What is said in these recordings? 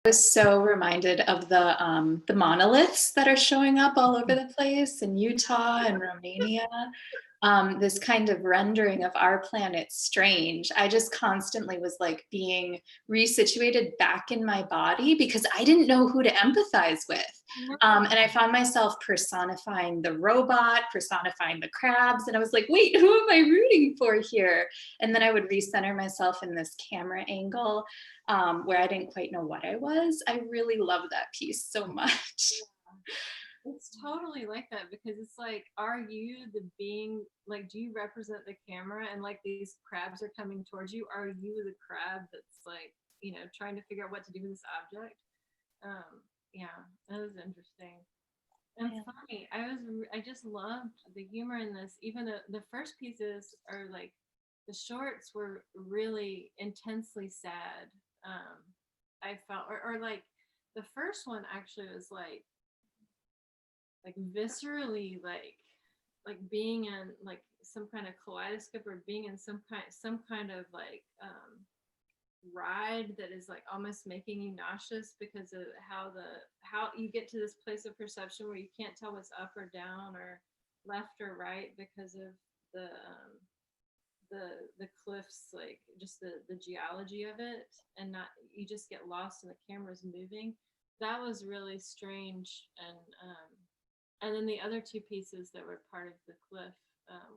was so reminded of the monoliths that are showing up all over the place in Utah and Romania. This kind of rendering of our planet strange. I just constantly was like being resituated back in my body because I didn't know who to empathize with. And I found myself personifying the robot, personifying the crabs. And I was like, wait, who am I rooting for here? And then I would recenter myself in this camera angle where I didn't quite know what I was. I really love that piece so much. It's totally like that, because it's like, are you the being, like, do you represent the camera, and like these crabs are coming towards you? Are you the crab that's like, you know, trying to figure out what to do with this object? Yeah, that was interesting. And Yeah. funny, I just loved the humor in this. Even the first pieces are like, the shorts were really intensely sad. I felt, or like the first one actually was like viscerally like being in like some kind of kaleidoscope, or being in some kind of like ride that is like almost making you nauseous, because of how you get to this place of perception where you can't tell what's up or down or left or right because of the cliffs, like just the geology of it, and not, you just get lost and the camera's moving. That was really strange. And then the other two pieces that were part of the cliff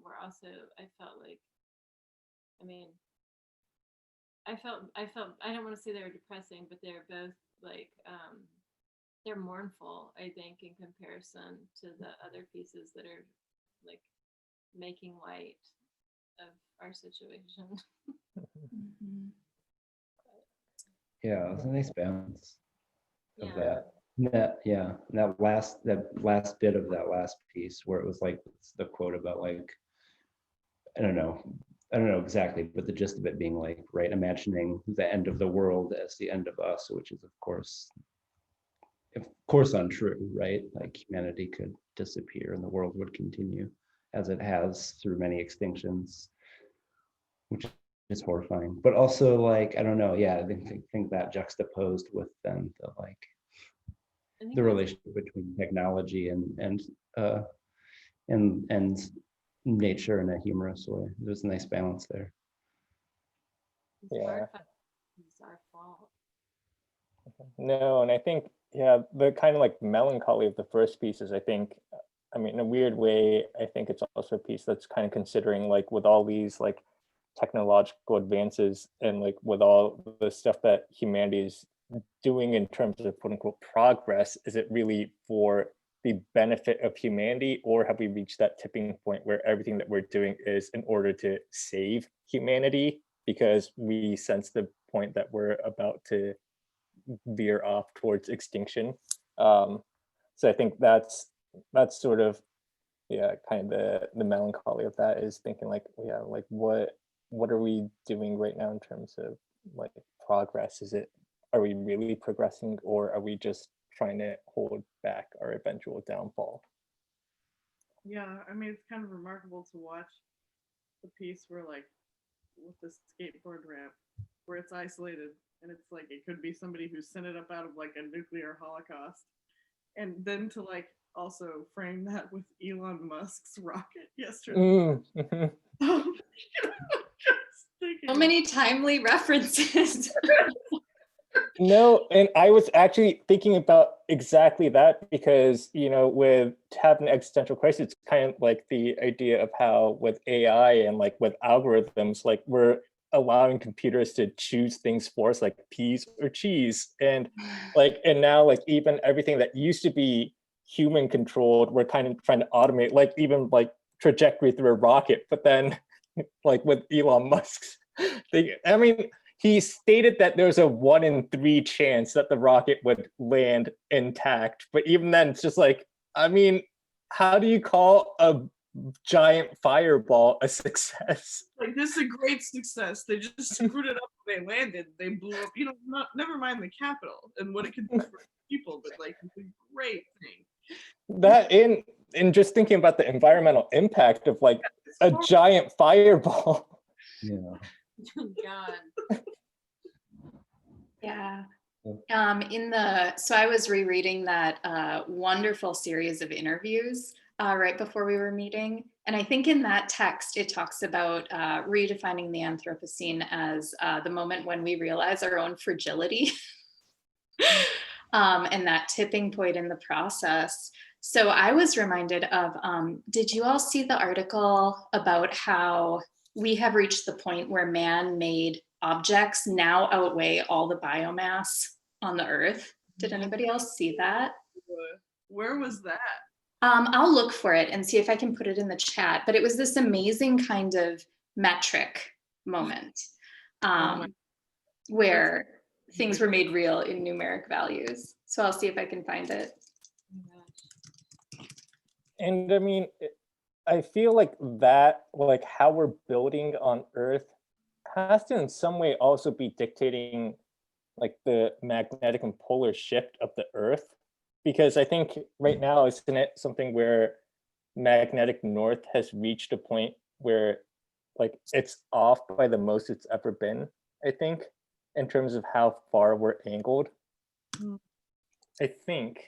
were also, I felt like, I mean, I felt, I don't want to say they were depressing, but they're both like, they're mournful, I think, in comparison to the other pieces that are like making light of our situation. Mm-hmm. Yeah, it was a nice balance of Yeah. that. Yeah, that last bit of that last piece where it was like the quote about like, I don't know exactly, but the gist of it being like, right, imagining the end of the world as the end of us, which is of course untrue, right? Like humanity could disappear and the world would continue as it has through many extinctions, which is horrifying. But also like, I don't know, yeah, I think that juxtaposed with then the relationship between technology and nature in a humorous way. There's a nice balance there. Yeah. It's our fault. No, and I think, yeah, the kind of like melancholy of the first piece is, I think, I mean, in a weird way, I think it's also a piece that's kind of considering, like, with all these like technological advances and like with all the stuff that humanity is doing in terms of quote unquote progress, is it really for the benefit of humanity, or have we reached that tipping point where everything that we're doing is in order to save humanity because we sense the point that we're about to veer off towards extinction? So I think that's sort of, yeah, kind of the melancholy of that, is thinking like, yeah, like what are we doing right now in terms of like progress? Are we really progressing, or are we just trying to hold back our eventual downfall? Yeah, I mean, it's kind of remarkable to watch the piece where, like, with the skateboard ramp, where it's isolated, and it's like it could be somebody who sent it up out of like a nuclear holocaust, and then to like also frame that with Elon Musk's rocket yesterday. So many timely references. No, and I was actually thinking about exactly that, because, you know, with having an existential crisis, it's kind of like the idea of how with AI and like with algorithms, like we're allowing computers to choose things for us, like peas or cheese. And like, and now like even everything that used to be human controlled, we're kind of trying to automate, like even like trajectory through a rocket. But then like with Elon Musk's thing, I mean, he stated that there's a 1 in 3 chance that the rocket would land intact. But even then, it's just like, I mean, how do you call a giant fireball a success? Like, this is a great success. They just screwed it up when they landed. They blew up, you know, never mind the capital and what it could do for people, but like, it's a great thing. That in just thinking about the environmental impact of like a giant fireball. Yeah. God. Yeah. So I was rereading that wonderful series of interviews right before we were meeting. And I think in that text, it talks about redefining the Anthropocene as the moment when we realize our own fragility and that tipping point in the process. So I was reminded of, did you all see the article about how we have reached the point where man-made objects now outweigh all the biomass on the earth? Did anybody else see that? Where was that? I'll look for it and see if I can put it in the chat, but it was this amazing kind of metric moment where things were made real in numeric values. So I'll see if I can find it. And I mean, I feel like that, like how we're building on Earth has to in some way also be dictating like the magnetic and polar shift of the Earth. Because I think right now, isn't it something where magnetic north has reached a point where like it's off by the most it's ever been, I think, in terms of how far we're angled. I think.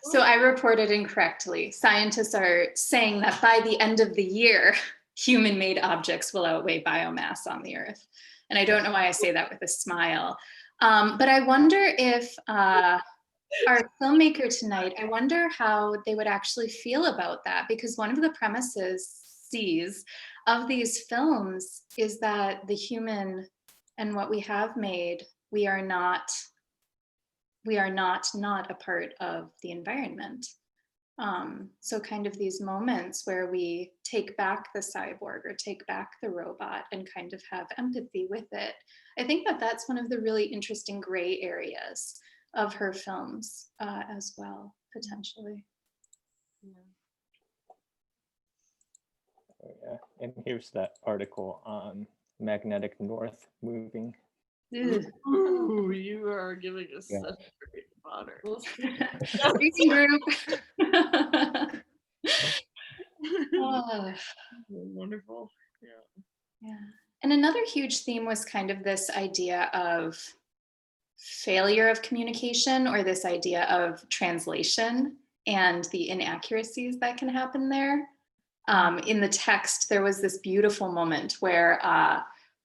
So I reported incorrectly. Scientists are saying that by the end of the year, human-made objects will outweigh biomass on the Earth. And I don't know why I say that with a smile. But I wonder if our filmmaker tonight, I wonder how they would actually feel about that, because one of the premises of these films is that the human and what we have made, we are not a part of the environment. So kind of these moments where we take back the cyborg or take back the robot and kind of have empathy with it. I think that that's one of the really interesting gray areas of her films as well, potentially. Yeah. And here's that article on magnetic north moving. Ooh, you are giving us such great fodder. Reading group. Oh. Wonderful. Yeah. Yeah. And another huge theme was kind of this idea of failure of communication, or this idea of translation and the inaccuracies that can happen there. In the text, there was this beautiful moment where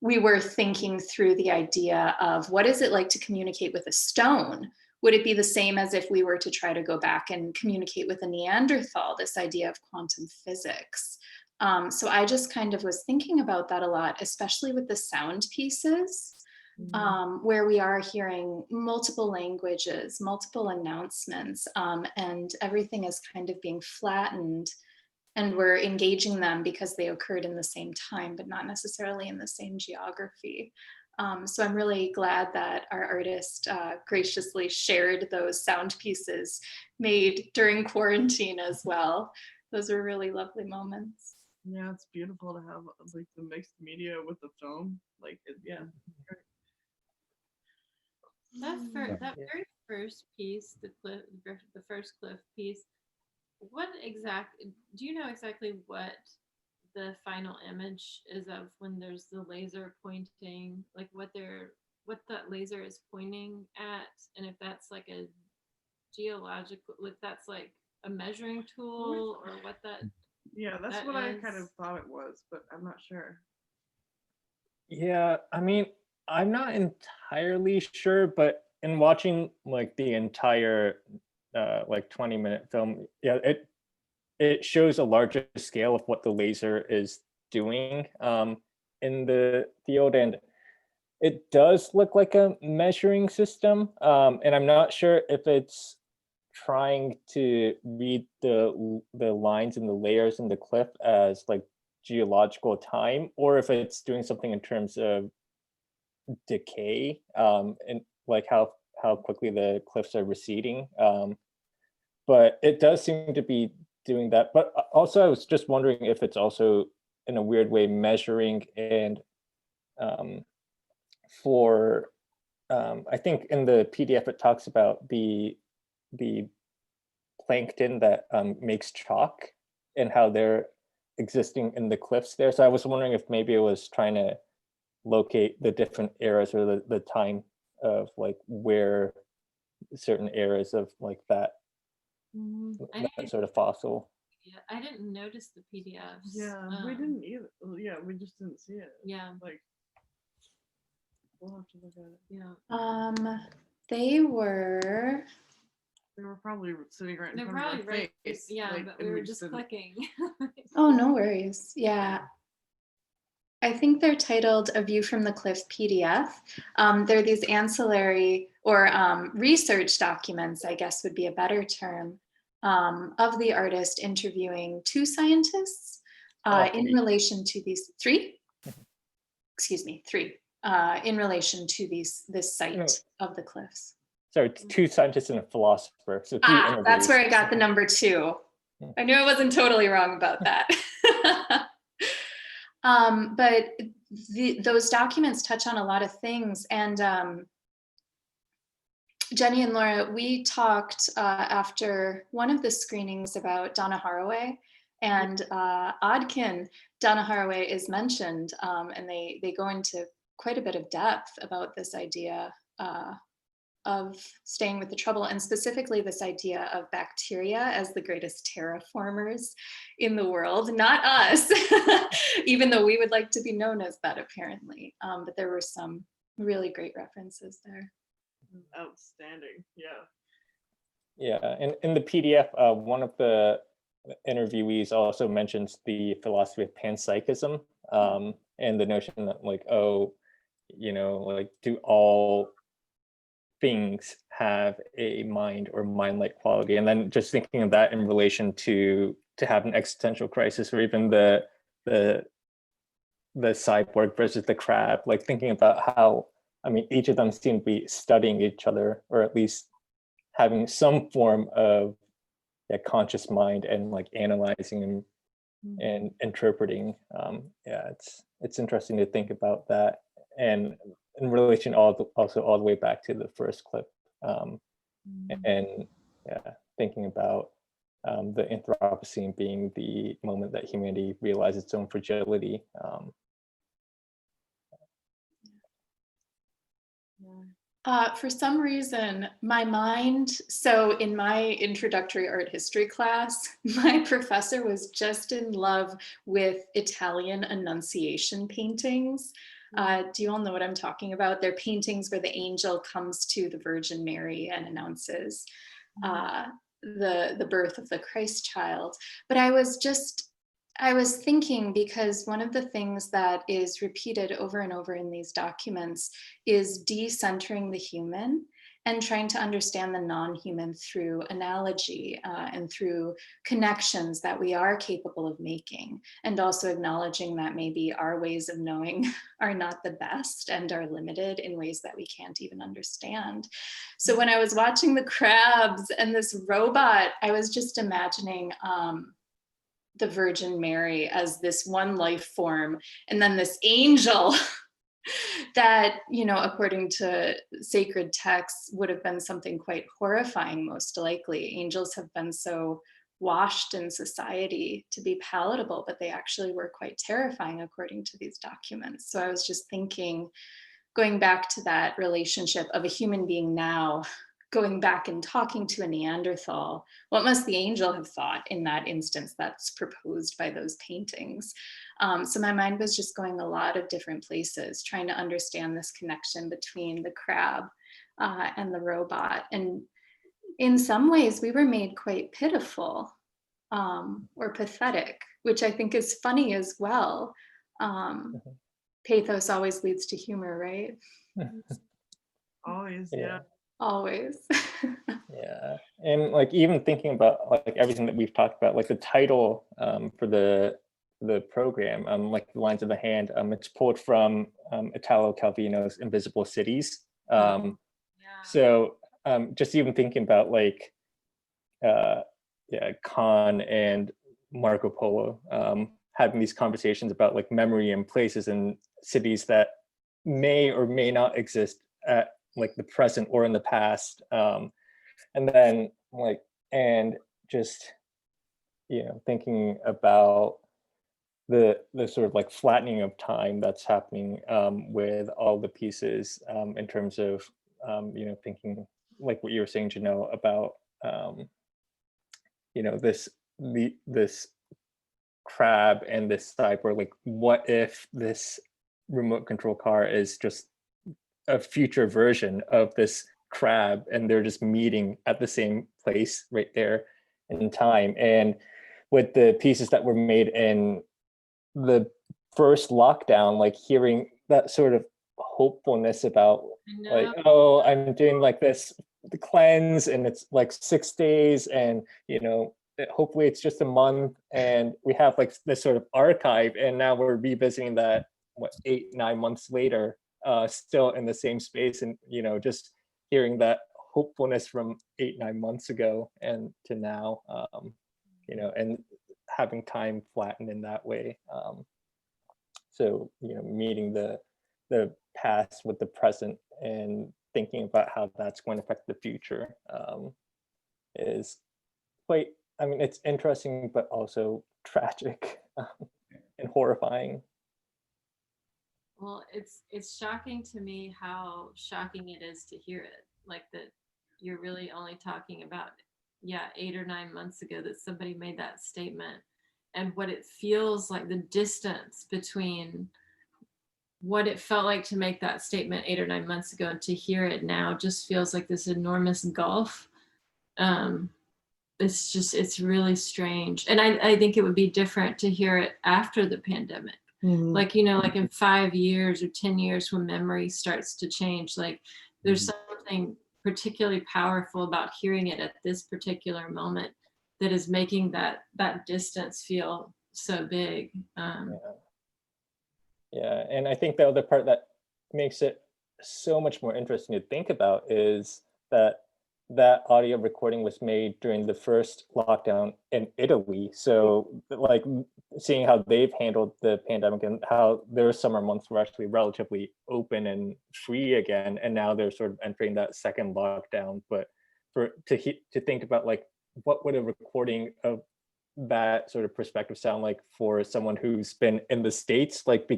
we were thinking through the idea of what is it like to communicate with a stone? Would it be the same as if we were to try to go back and communicate with a Neanderthal, this idea of quantum physics? So I just kind of was thinking about that a lot, especially with the sound pieces, where we are hearing multiple languages, multiple announcements, and everything is kind of being flattened, and we're engaging them because they occurred in the same time, but not necessarily in the same geography. So I'm really glad that our artist graciously shared those sound pieces made during quarantine as well. Those were really lovely moments. Yeah, it's beautiful to have like the mixed media with the film. Like, yeah. That very first piece, the first cliff piece. Do you know exactly what the final image is of when there's the laser pointing, like what that laser is pointing at, and if that's like a geological, if that's like a measuring tool or what that? Yeah, that's what I kind of thought it was, but I'm not sure. Yeah, I mean, I'm not entirely sure, but in watching like the entire like 20-minute film, yeah, it shows a larger scale of what the laser is doing in the field, and it does look like a measuring system. And I'm not sure if it's trying to read the lines and the layers in the cliff as like geological time, or if it's doing something in terms of decay, and like how quickly the cliffs are receding. But it does seem to be doing that. But also, I was just wondering if it's also in a weird way measuring and for I think in the PDF it talks about the plankton that makes chalk and how they're existing in the cliffs there. So I was wondering if maybe it was trying to locate the different eras or the time of like where certain eras of like that I that didn't, sort of fossil. yeah, I didn't notice the PDFs. Yeah, we didn't either. Yeah, we just didn't see it. Yeah, Like, we'll have to look at it. yeah. They were, They were probably sitting right in They're front probably of our right. face. Yeah, like, but and we were just just didn't- clicking. oh, no worries. Yeah. I think they're titled A View from the Cliff PDF. They're these ancillary or research documents, I guess would be a better term, of the artist interviewing two scientists in relation to these three, in relation to this site of the cliffs. Sorry, it's two scientists and a philosopher. So three interviews. That's where I got the number 2. I knew I wasn't totally wrong about that. But those documents touch on a lot of things. And Jenny and Laura, we talked after one of the screenings about Donna Haraway, and Odkin, Donna Haraway is mentioned, and they go into quite a bit of depth about this idea of staying with the trouble, and specifically this idea of bacteria as the greatest terraformers in the world, not us, even though we would like to be known as that apparently. But there were some really great references there. Outstanding. Yeah. Yeah, and in the PDF, one of the interviewees also mentions the philosophy of panpsychism, and the notion that like, oh, you know, like do all things have a mind or mind-like quality? And then just thinking of that in relation to have an existential crisis, or even the cyborg versus the crab, like thinking about how, I mean, each of them seem to be studying each other, or at least having some form of conscious mind and like analyzing and interpreting. Yeah, it's interesting to think about that, and in relation also all the way back to the first clip, and yeah, thinking about the Anthropocene being the moment that humanity realized its own fragility. For some reason, my mind, so in my introductory art history class, my professor was just in love with Italian Annunciation paintings. Do you all know what I'm talking about? They're paintings where the angel comes to the Virgin Mary and announces the birth of the Christ child. But I was thinking, because one of the things that is repeated over and over in these documents is decentering the human and trying to understand the non-human through analogy and through connections that we are capable of making, and also acknowledging that maybe our ways of knowing are not the best and are limited in ways that we can't even understand. So when I was watching the crabs and this robot, I was just imagining the Virgin Mary as this one life form, and then this angel that, you know, according to sacred texts, would have been something quite horrifying, most likely. Angels have been so washed in society to be palatable, but they actually were quite terrifying according to these documents. So I was just thinking, going back to that relationship of a human being now going back and talking to a Neanderthal, what must the angel have thought in that instance that's proposed by those paintings? So my mind was just going a lot of different places, trying to understand this connection between the crab and the robot. And in some ways, we were made quite pitiful or pathetic, which I think is funny as well. Pathos always leads to humor, right? Always, yeah. Always. Yeah, and like even thinking about like everything that we've talked about, like the title for the program, like the lines of the hand, it's pulled from Italo Calvino's Invisible Cities. So just even thinking about like Khan and Marco Polo having these conversations about like memory and places and cities that may or may not exist at like the present or in the past, and then like, and just, you know, thinking about the sort of like flattening of time that's happening with all the pieces, in terms of thinking like what you were saying, Janelle, about this crab and this cyber, like what if this remote control car is just a future version of this crab and they're just meeting at the same place right there in time. And with the pieces that were made in the first lockdown, like hearing that sort of hopefulness about like, oh, I'm doing like this the cleanse and it's like 6 days and hopefully it's just a month and we have like this sort of archive, and now we're revisiting that 8-9 months later, still in the same space, and just hearing that hopefulness from 8-9 months ago and to now, and having time flattened in that way. So meeting the past with the present and thinking about how that's going to affect the future is quite, I mean, it's interesting, but also tragic and horrifying. Well, it's shocking to me how shocking it is to hear it. Like that you're really only talking about, 8 or 9 months ago that somebody made that statement, and what it feels like, the distance between what it felt like to make that statement 8 or 9 months ago and to hear it now just feels like this enormous gulf. It's really strange. And I think it would be different to hear it after the pandemic. Mhm. Like, like in 5 years or 10 years when memory starts to change, like there's something particularly powerful about hearing it at this particular moment that is making that distance feel so big. Yeah, and I think the other part that makes it so much more interesting to think about is that audio recording was made during the first lockdown in Italy. So like seeing how they've handled the pandemic and how their summer months were actually relatively open and free again, and now they're sort of entering that second lockdown. But to think about like what would a recording of that sort of perspective sound like for someone who's been in the States, like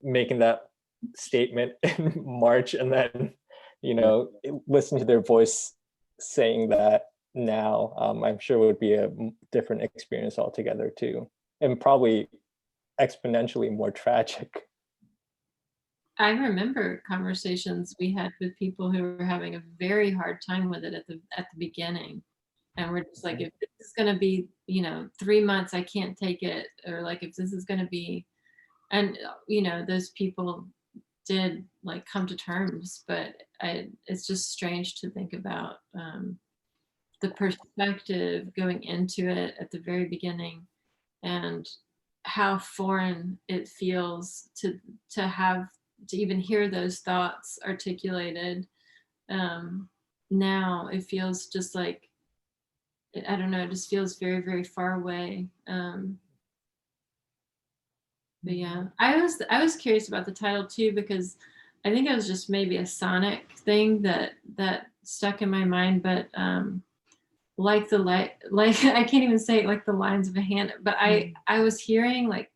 making that statement in March, and then listen to their voice saying that now, I'm sure it would be a different experience altogether too, and probably exponentially more tragic. I remember conversations we had with people who were having a very hard time with it at the beginning. And we're just like, if this is going to be, 3 months, I can't take it. Or like, if this is going to be, and, those people did like come to terms, but it's just strange to think about the perspective going into it at the very beginning and how foreign it feels to even hear those thoughts articulated. Now it feels just like, I don't know, it just feels very, very far away. But yeah, I was curious about the title too, because I think it was just maybe a sonic thing that stuck in my mind. But like the light, like I can't even say it, like the lines of a hand. But I was hearing like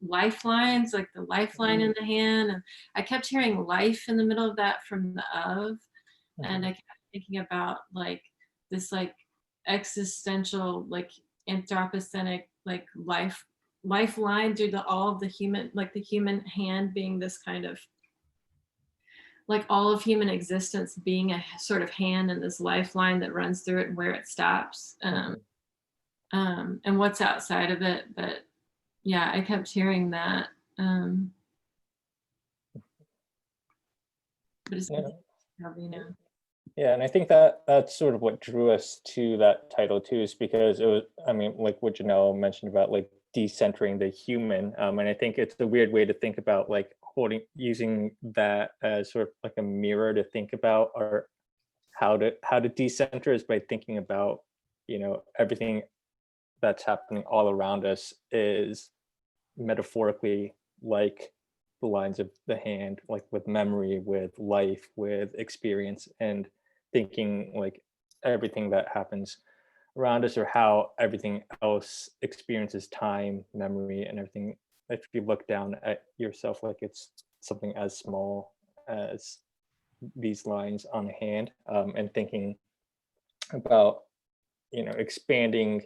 lifelines, like the lifeline in the hand, and I kept hearing life in the middle of that from the of, and I kept thinking about like this like existential like anthropocenic like lifeline through all of the human, like the human hand being this kind of like all of human existence being a sort of hand and this lifeline that runs through it and where it stops, and what's outside of it. But yeah, I kept hearing that, but it's Yeah, and I think that that's sort of what drew us to that title too, is because it was, I mean, like what Janelle mentioned about like decentering the human. And I think it's a weird way to think about like using that as sort of like a mirror to think about, or how to decenter is by thinking about, everything that's happening all around us is metaphorically like the lines of the hand, like with memory, with life, with experience, and thinking like everything that happens around us, or how everything else experiences time, memory, and everything. If you look down at yourself, like it's something as small as these lines on hand, and thinking about, expanding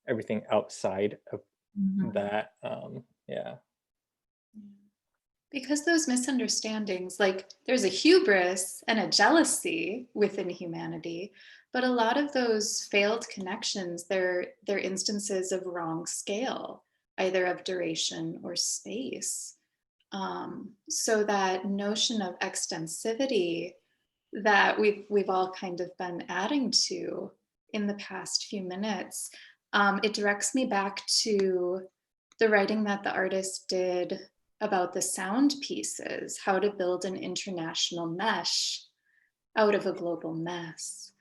everything outside of that. Yeah. Because those misunderstandings, like there's a hubris and a jealousy within humanity, but a lot of those failed connections, they're instances of wrong scale, either of duration or space. So that notion of extensivity that we've all kind of been adding to in the past few minutes, it directs me back to the writing that the artist did about the sound pieces, how to build an international mesh out of a global mess.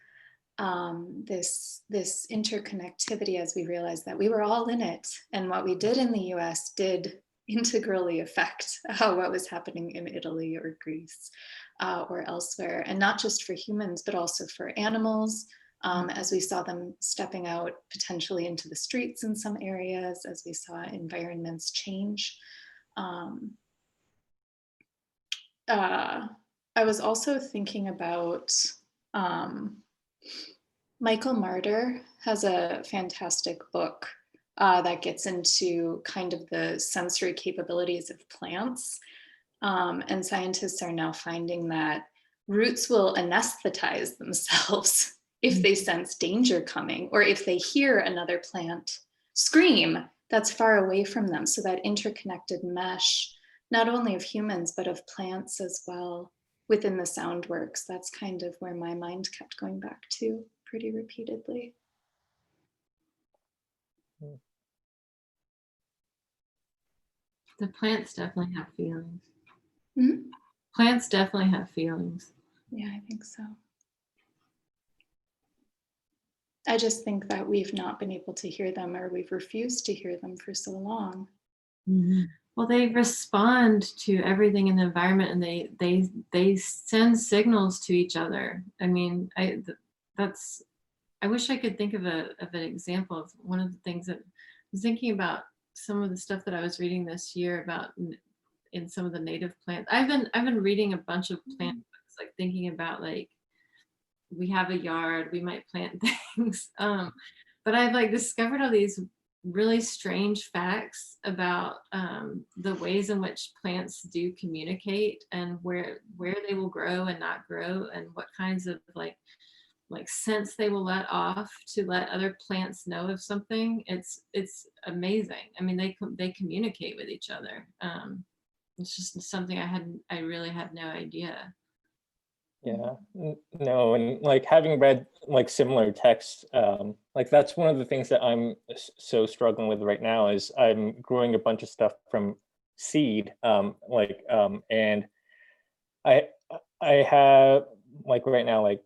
This interconnectivity, as we realized that we were all in it, and what we did in the US did integrally affect what was happening in Italy or Greece or elsewhere, and not just for humans, but also for animals, as we saw them stepping out potentially into the streets in some areas, as we saw environments change. I was also thinking about Michael Marder has a fantastic book that gets into kind of the sensory capabilities of plants. And scientists are now finding that roots will anesthetize themselves if they sense danger coming, or if they hear another plant scream that's far away from them. So that interconnected mesh, not only of humans, but of plants as well within the sound works. That's kind of where my mind kept going back to pretty repeatedly. The plants definitely have feelings. Mm-hmm. Plants definitely have feelings. Yeah, I think so. I just think that we've not been able to hear them, or we've refused to hear them for so long. Mm-hmm. Well, they respond to everything in the environment, and they send signals to each other. I mean, I wish I could think of an example of one of the things that I was thinking about. Some of the stuff that I was reading this year about in some of the native plants. I've been reading a bunch of plant books, like thinking about, like, we have a yard, we might plant things, but I've like discovered all these really strange facts about the ways in which plants do communicate, and where they will grow and not grow, and what kinds of like scents they will let off to let other plants know of something. It's amazing. I mean, they communicate with each other. It's just something I really had no idea. Yeah, no, and like having read like similar texts, like that's one of the things that I'm so struggling with right now is I'm growing a bunch of stuff from seed, and I have like right now like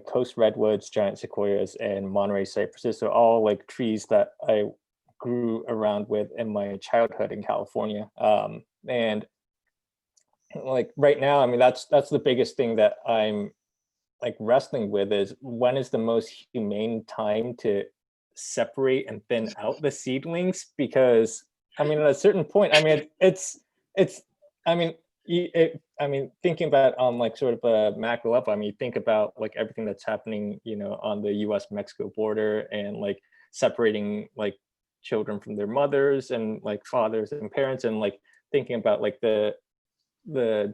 coast redwoods, giant sequoias, and Monterey cypresses. So all like trees that I grew around with in my childhood in California, and like right now, I mean, that's the biggest thing that I'm like wrestling with is when is the most humane time to separate and thin out the seedlings? Because I mean, at a certain point, I mean, it's I mean, I mean, thinking about like sort of a macro level, I mean, think about like everything that's happening, on the US-Mexico border, and like separating like children from their mothers and like fathers and parents, and like thinking about like the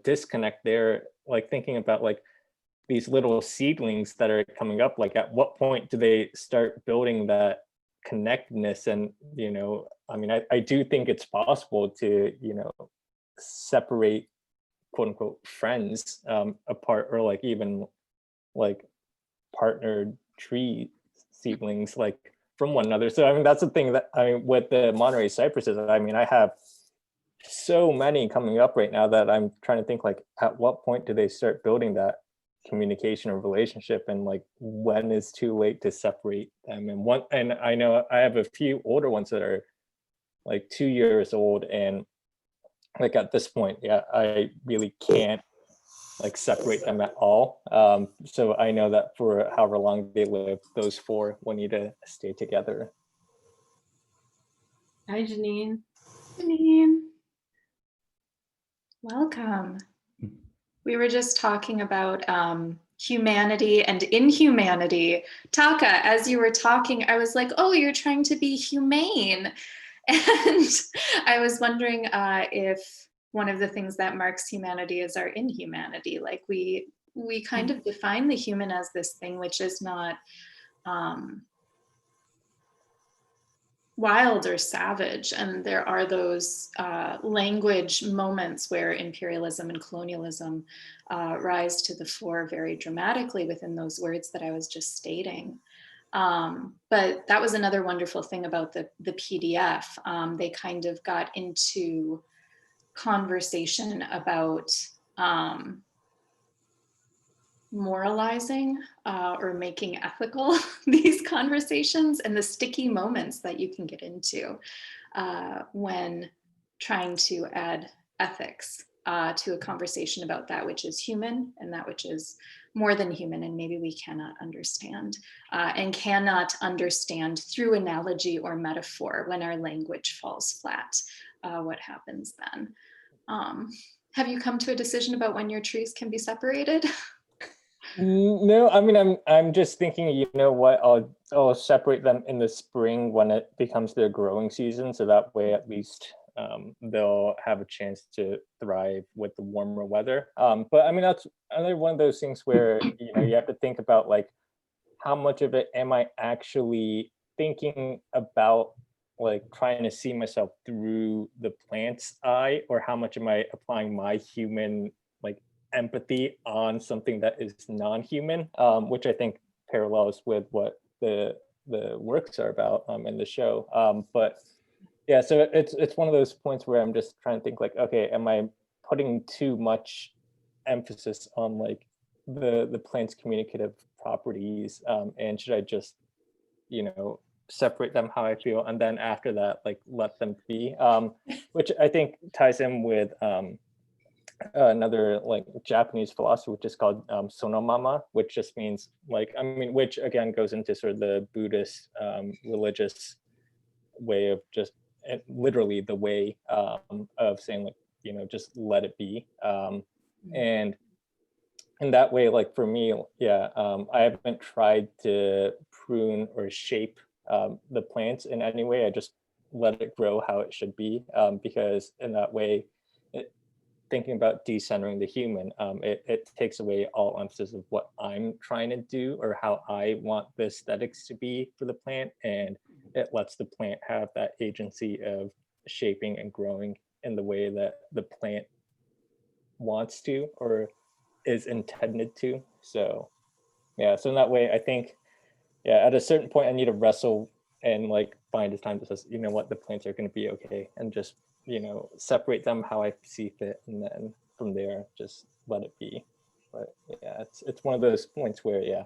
disconnect there, like thinking about like these little seedlings that are coming up, like at what point do they start building that connectedness? And I mean, I do think it's possible to separate quote unquote friends apart, or like even like partnered tree seedlings like from one another. So I mean, that's the thing that I mean with the Monterey cypresses, I mean, I have so many coming up right now that I'm trying to think like at what point do they start building that communication or relationship, and like when is too late to separate them. And I know I have a few older ones that are like 2 years old, and like at this point, yeah, I really can't like separate them at all. So I know that for however long they live, those four will need to stay together. Hi, Janine. Janine, welcome. We were just talking about humanity and inhumanity. Taka, as you were talking, I was like, oh, you're trying to be humane. And I was wondering if one of the things that marks humanity is our inhumanity. Like we kind of define the human as this thing which is not wild or savage. And there are those language moments where imperialism and colonialism rise to the fore very dramatically within those words that I was just stating. But that was another wonderful thing about the PDF. They kind of got into conversation about moralizing or making ethical these conversations and the sticky moments that you can get into when trying to add ethics to a conversation about that which is human and that which is more than human and maybe we cannot understand and cannot understand through analogy or metaphor when our language falls flat. What happens then? Have you come to a decision about when your trees can be separated? No, I mean, I'm just thinking, you know what, I'll separate them in the spring when it becomes their growing season, so that way at least they'll have a chance to thrive with the warmer weather. But I mean, that's another one of those things where, you know, you have to think about like, how much of it am I actually thinking about, like trying to see myself through the plant's eye, or how much am I applying my human like empathy on something that is non-human, which I think parallels with what the works are about in the show. But yeah, so it's one of those points where I'm just trying to think like, okay, am I putting too much emphasis on like the plant's communicative properties, and should I just, you know, separate them how I feel, and then after that, like let them be, which I think ties in with another like Japanese philosophy, which is called sonomama, which just means like, I mean, which again goes into sort of the Buddhist religious way of just literally the way of saying like, you know, just let it be. And in that way, like for me, yeah, I haven't tried to prune or shape the plants in any way. I just let it grow how it should be, because in that way, thinking about decentering the human, it takes away all emphasis of what I'm trying to do or how I want the aesthetics to be for the plant, and it lets the plant have that agency of shaping and growing in the way that the plant wants to or is intended to. So yeah, so in that way, I think, yeah, at a certain point I need to wrestle and like find a time that says, you know what, the plants are going to be okay, and just, you know, separate them how I see fit, and then from there just let it be. But yeah, it's one of those points where, yeah,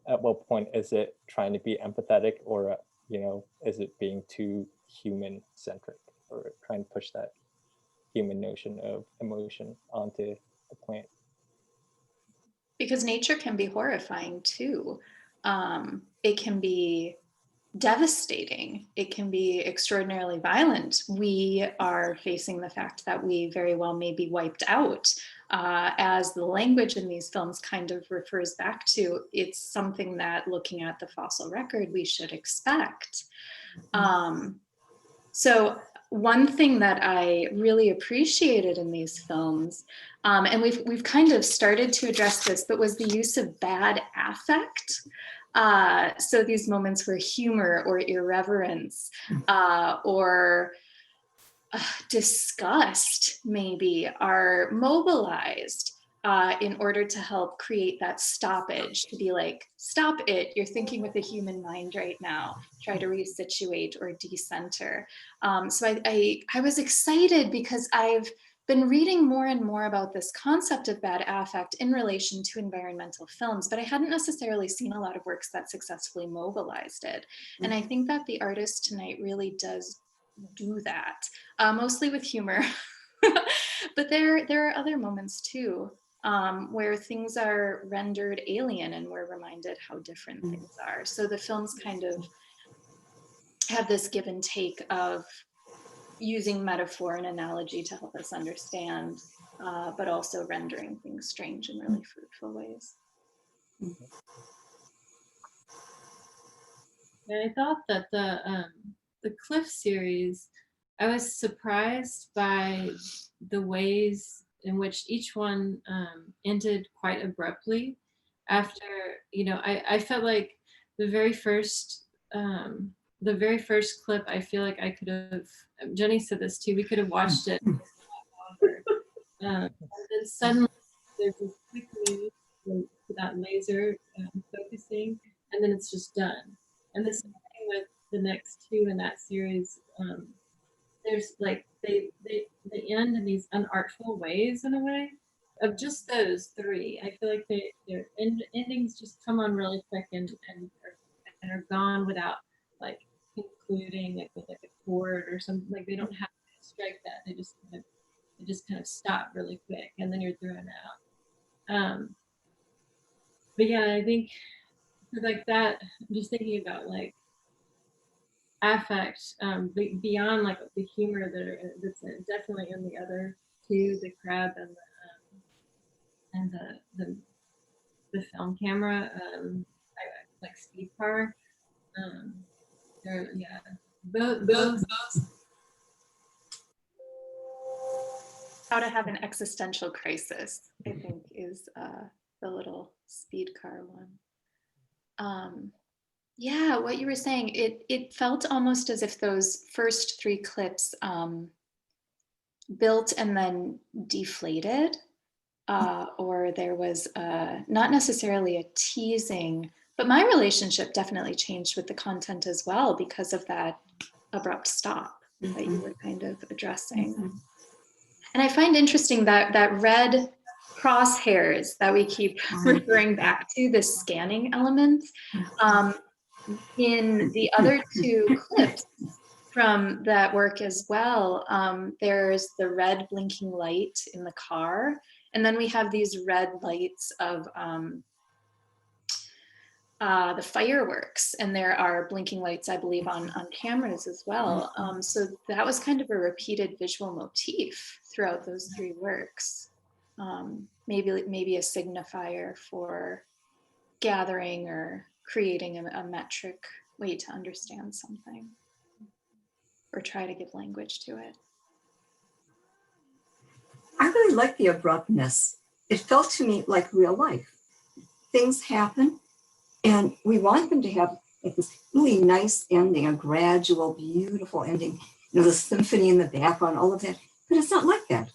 at what point is it trying to be empathetic, or you know, is it being too human centric, or trying to push that human notion of emotion onto the plant? Because nature can be horrifying too. It can be devastating. It can be extraordinarily violent. We are facing the fact that we very well may be wiped out. As the language in these films kind of refers back to, it's something that, looking at the fossil record, we should expect. So one thing that I really appreciated in these films, and we've kind of started to address this, but was the use of bad affect. So these moments where humor or irreverence or disgust maybe are mobilized in order to help create that stoppage, to be like, stop it, you're thinking with a human mind right now, try to resituate or decenter. So I was excited because I've been reading more and more about this concept of bad affect in relation to environmental films, but I hadn't necessarily seen a lot of works that successfully mobilized it. And I think that the artist tonight really does do that, mostly with humor. But there are other moments too, where things are rendered alien and we're reminded how different things are. So the films kind of have this give and take of using metaphor and analogy to help us understand but also rendering things strange in really fruitful ways. Yeah, I thought that the Cliff series, I was surprised by the ways in which each one ended quite abruptly. After, you know, I felt like the very first um, the very first clip, I feel like I could have. Jenny said this too. We could have watched it longer. And then suddenly there's this quick move to that laser focusing, and then it's just done. And the same thing with the next two in that series. There's like they end in these unartful ways in a way. Of just those three, I feel like their endings just come on really quick and are gone without like concluding like with like a chord or something. Like they don't have to strike that. They just kind of stop really quick, and then you're thrown out. But yeah, I think like that. I'm just thinking about like affect beyond like the humor that's definitely in the other two, the crab and the film camera, like speed car. They're yeah, both. How to have an existential crisis, I think, is the little speed car one. Yeah, what you were saying, it felt almost as if those first three clips built and then deflated, or there was not necessarily a teasing, but my relationship definitely changed with the content as well because of that abrupt stop that you were kind of addressing. And I find interesting that red crosshairs that we keep referring back to, the scanning element, in the other two clips from that work as well, there's the red blinking light in the car, and then we have these red lights of the fireworks, and there are blinking lights, I believe, on cameras as well. So that was kind of a repeated visual motif throughout those three works. Maybe a signifier for gathering or creating a metric way to understand something or try to give language to it. I really like the abruptness. It felt to me like real life. Things happen and we want them to have like this really nice ending, a gradual, beautiful ending, you know, the symphony in the background, all of that. But it's not like that.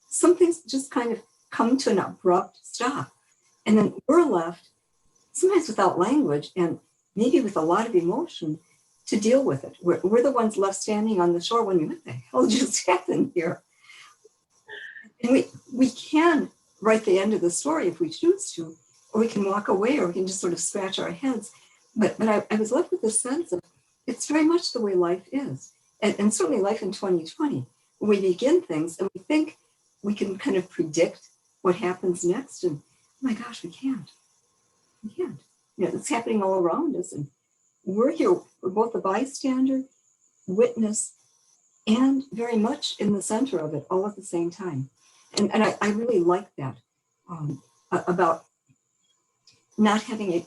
Some things just kind of come to an abrupt stop. And then we're left, sometimes without language and maybe with a lot of emotion to deal with it. We're the ones left standing on the shore wondering, what the hell just happened here? And we can write the end of the story if we choose to, or we can walk away, or we can just sort of scratch our heads. But I was left with this sense of it's very much the way life is. And certainly life in 2020, when we begin things and we think we can kind of predict what happens next. And oh my gosh, we can't. We can't. You know, it's happening all around us. And we're here, we're both a bystander, witness, and very much in the center of it all at the same time. And I really like that about not having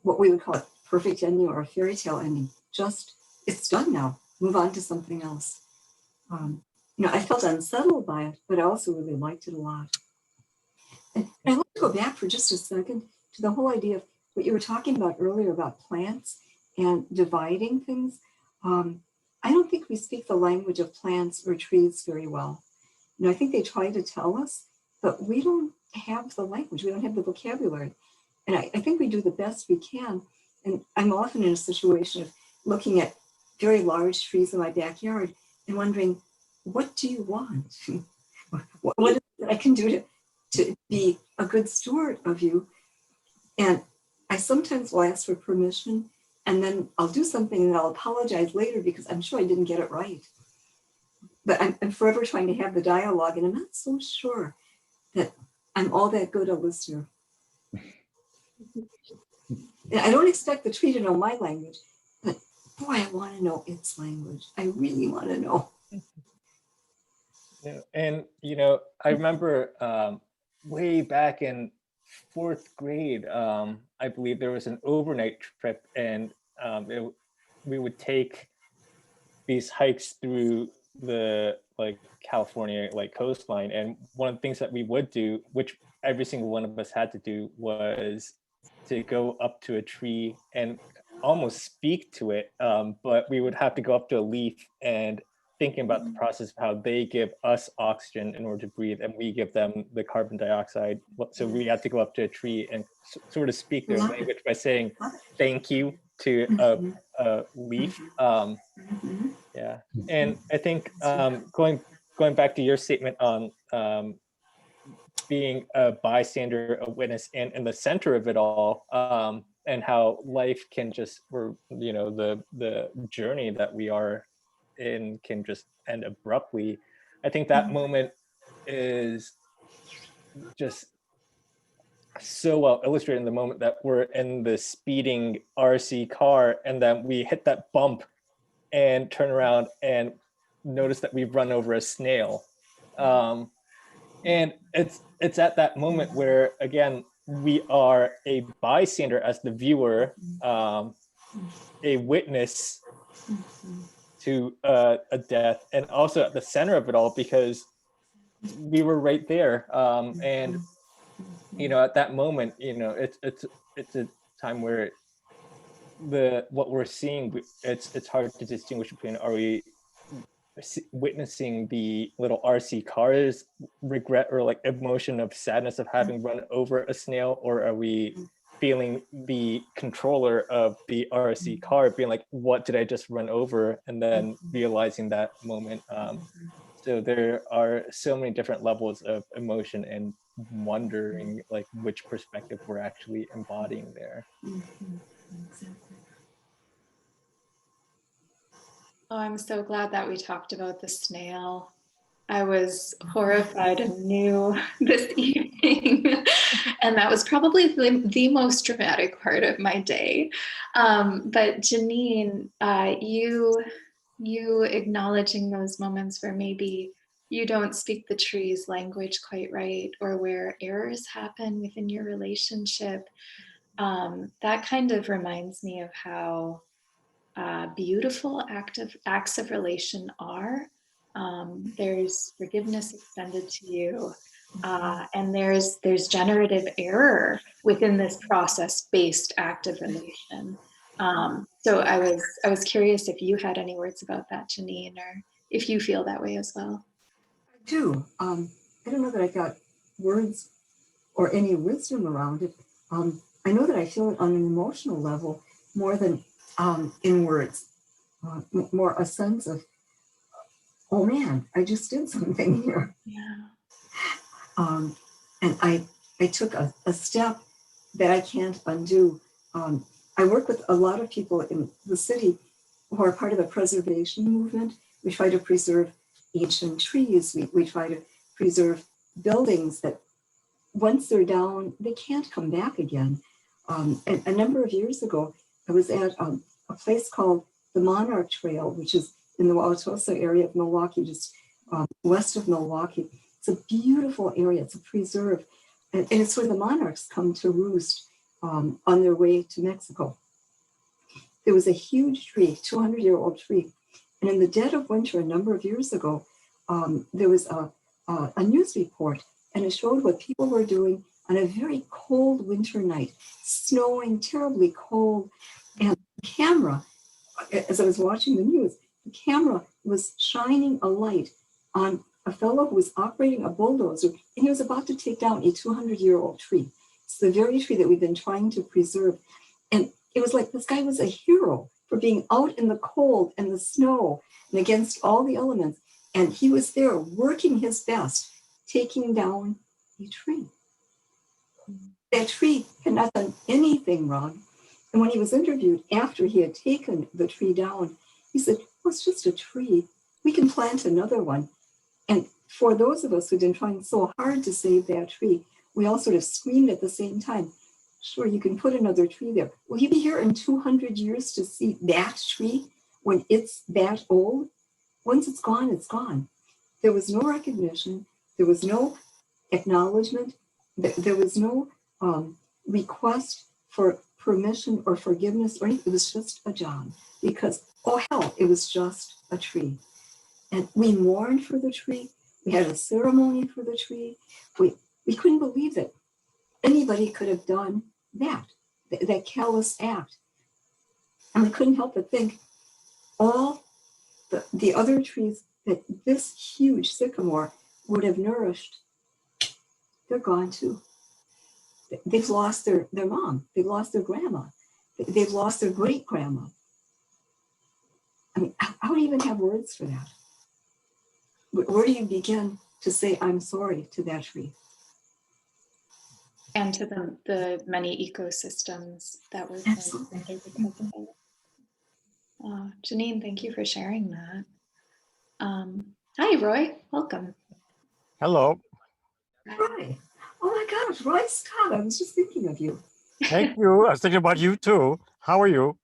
what we would call a perfect ending or a fairy tale ending. Just, it's done now, move on to something else. You know, I felt unsettled by it, but I also really liked it a lot. And I'd like to go back for just a second to the whole idea of what you were talking about earlier about plants and dividing things. I don't think we speak the language of plants or trees very well. You know, I think they try to tell us, but we don't have the language. We don't have the vocabulary. And I think we do the best we can. And I'm often in a situation of looking at very large trees in my backyard and wondering, what do you want? What is it that I can do to be a good steward of you? And I sometimes will ask for permission, and then I'll do something and I'll apologize later because I'm sure I didn't get it right. But I'm forever trying to have the dialogue, and I'm not so sure that I'm all that good a listener. And I don't expect the tree to know my language, but boy, I want to know its language. I really want to know. Yeah, and I remember way back in fourth grade, I believe there was an overnight trip, and we would take these hikes through the California coastline. And one of the things that we would do, which every single one of us had to do, was to go up to a tree and almost speak to it. But we would have to go up to a leaf and thinking about the process of how they give us oxygen in order to breathe, and we give them the carbon dioxide. So we had to go up to a tree and sort of speak their language by saying thank you to a leaf. Yeah, and I think going back to your statement on being a bystander, a witness, and in the center of it all, and how life can just, or the journey that we are in can just end abruptly. I think that moment is just so well illustrated in the moment that we're in the speeding RC car, and then we hit that bump and turn around and notice that we've run over a snail. And it's at that moment where, again, we are a bystander as the viewer, a witness to a death, and also at the center of it all because we were right there. And at that moment, it's a time where what we're seeing, it's hard to distinguish between, are we witnessing the little RC car's regret or emotion of sadness of having run over a snail, or are we feeling the controller of the RC car being like, what did I just run over, and then realizing that moment. So there are so many different levels of emotion and wondering which perspective we're actually embodying there. Oh, I'm so glad that we talked about the snail. I was horrified and new this evening. And that was probably the most dramatic part of my day. But Janine, you acknowledging those moments where maybe you don't speak the tree's language quite right, or where errors happen within your relationship, that kind of reminds me of how beautiful acts of relation are. There's forgiveness extended to you, and there's generative error within this process-based act of relation. So I was curious if you had any words about that, Janine, or if you feel that way as well. I do. I don't know that I got words or any wisdom around it. I know that I feel it on an emotional level more than in words, more a sense of, oh man, I just did something here. Yeah. And I took a step that I can't undo. I work with a lot of people in the city who are part of the preservation movement. We try to preserve ancient trees. We try to preserve buildings that once they're down, they can't come back again. And a number of years ago, I was at a place called the Monarch Trail, which is in the Wauwatosa area of Milwaukee, just west of Milwaukee. It's a beautiful area. It's a preserve. And it's where the monarchs come to roost on their way to Mexico. There was a huge tree, 200-year-old tree. And in the dead of winter, a number of years ago, there was a news report, and it showed what people were doing on a very cold winter night, snowing, terribly cold. And the camera, as I was watching the news, the camera was shining a light on a fellow who was operating a bulldozer, and he was about to take down a 200-year-old tree. It's the very tree that we've been trying to preserve. And it was like this guy was a hero for being out in the cold and the snow and against all the elements. And he was there working his best, taking down a tree. That tree had not done anything wrong. And when he was interviewed after he had taken the tree down, he said, well, it's just a tree. We can plant another one. And for those of us who've been trying so hard to save that tree, we all sort of screamed at the same time, sure, you can put another tree there. Will you be here in 200 years to see that tree when it's that old? Once it's gone, it's gone. There was no recognition. There was no acknowledgement. There was no request for permission or forgiveness or anything. It was just a job because, oh hell, it was just a tree. And we mourned for the tree. We had a ceremony for the tree. We couldn't believe that anybody could have done that callous act. And we couldn't help but think all the other trees that this huge sycamore would have nourished, they're gone too. They've lost their mom. They've lost their grandma. They've lost their great grandma. I mean, I don't even have words for that. Where do you begin to say, I'm sorry to that tree? And to the many ecosystems that were Absolutely. because of it. Janine, thank you for sharing that. Hi, Roy. Welcome. Hello. Roy. Oh my gosh, Roy Scott. I was just thinking of you. Thank you. I was thinking about you too. How are you?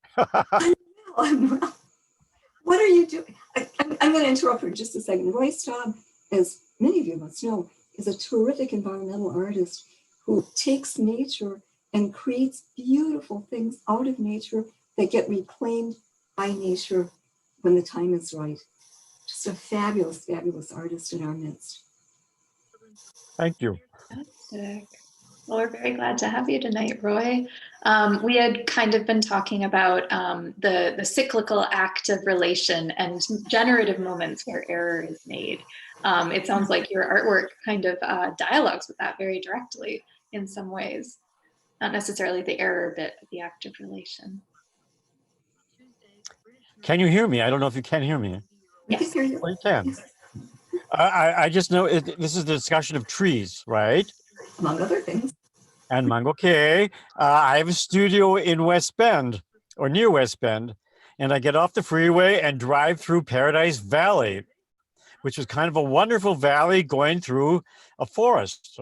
I'm well. What are you doing? I'm going to interrupt for just a second. Roy Staub, as many of you must know, is a terrific environmental artist who takes nature and creates beautiful things out of nature that get reclaimed by nature when the time is right. Just a fabulous, fabulous artist in our midst. Thank you. Fantastic. Well, we're very glad to have you tonight, Roy. We had kind of been talking about the cyclical act of relation and generative moments where error is made. It sounds like your artwork kind of dialogues with that very directly in some ways. Not necessarily the error bit, but the act of relation. Can you hear me? I don't know if you can hear me. Yes. Well, you can. I just know this is the discussion of trees, right? Among other things. And mango. Okay. I have a studio in West Bend or near West Bend, and I get off the freeway and drive through Paradise Valley, which is kind of a wonderful valley going through a forest.